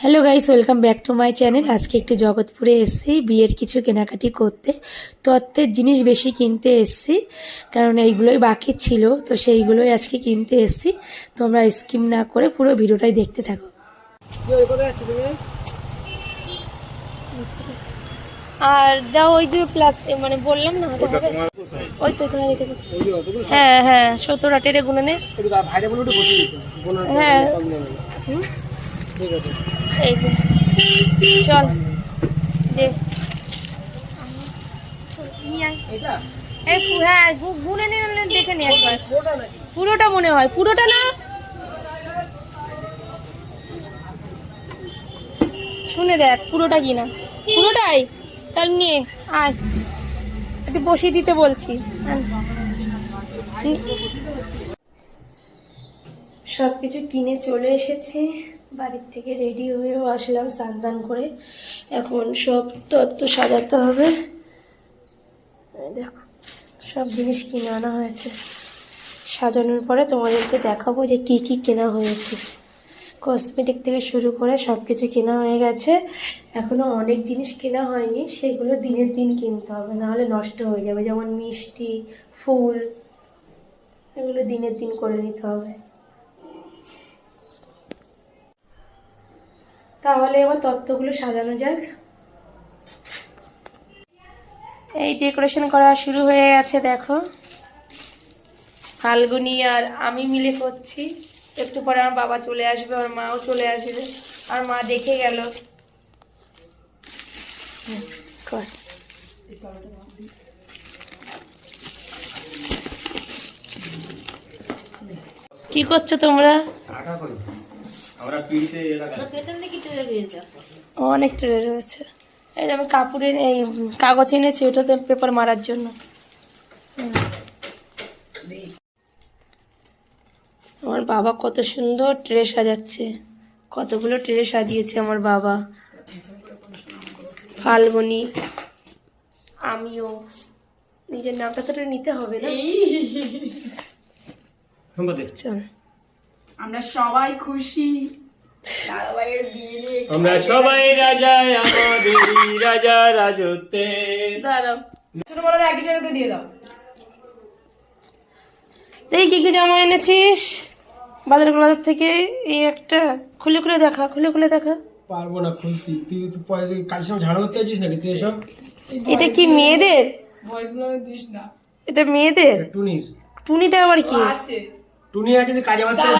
Hello guys, welcome back to my channel. আজকে একটু জগৎপুরে এসেছি বিয়ের কিছু কেনাকাটি করতে। তত্ত্বের জিনিস বেশি কিনতে এসেছি, কারণ এইগুলোই বাকি ছিল, তো সেইগুলোই আজকে কিনতে এসেছি। তোমরা স্কিপ না করে পুরো ভিডিওটাই দেখতে থাকো। আর দাও ওই দুটো প্লাস, মানে বললাম না ওই তো এখানে রেখে দিচ্ছি। হ্যাঁ হ্যাঁ, 17 টেরে গুনে নে। হ্যাঁ এই যে চল দে। হ্যাঁ গুনে নিয়ে দেখে নি একবার। পুরোটা মনে হয়, পুরোটা না, শুনে দেখ পুরোটা কিনা। পুরোটাই তাহলে নিয়ে আয়, একটু বসিয়ে দিতে বলছি। সব কিছু কিনে চলে এসেছি, বাড়ির থেকে রেডি হয়েও আসলাম স্নান করে। এখন সব তত্ত্ব সাজাতে হবে। দেখো সব জিনিস কিনে আনা হয়েছে, সাজানোর পরে তোমাদেরকে দেখাবো যে কি কি কেনা হয়েছে। কসমেটিক থেকে শুরু করে সব কিছু কেনা হয়ে গেছে। এখনও অনেক জিনিস কেনা হয়নি, সেগুলো দিনের দিন কিনতে হবে, নাহলে নষ্ট হয়ে যাবে। যেমন মিষ্টি, ফুল, এগুলো দিনের দিন করে নিতে হবে। তাহলে এবার তত্ত্বগুলো সাজানো যাক। এই ডেকোরেশন করা শুরু হয়ে গেছে, দেখো ফাল্গুনি আর আমি মিলে করছি। একটু পরে আমার বাবা চলে আসবে, আর মাও চলে আসবে। আর মা দেখে গেল। কি করছো তোমরা? অনেক ট্রে রয়েছে। এই যে আমি কাপড়ের এই কাগজ এনেছি, ওটাতে পেপার মারার জন্য। আমার বাবা কত সুন্দর ট্রে সাজাচ্ছে, কতগুলো ট্রে সাজিয়েছে আমার বাবা। ফাল্গুনি, আমিও। নিজের নামটা তো নিতে হবে না। আমরা সবাই খুশি, আমরা সবাই রাজা, আমাদের রাজা রাজত্বে। দাঁড়াও ছোট বড় একই দিয়ে দাও। এই কি কি জামা এনেছিস বাজার থেকে? এই একটা খুলে খুলে দেখা, খুলে খুলে দেখা। পারবো না খুলতে, তুই তো কাল সব ঝাড়ু করতে আছিস নাকি তুই? এসব এটা কি মেয়েদের? ভয়েস গুলো দিস না। এটা মেয়েদের? টুনির। টুনিটা আবার কি? আছে টুনি আছে যে কাজে মাঝে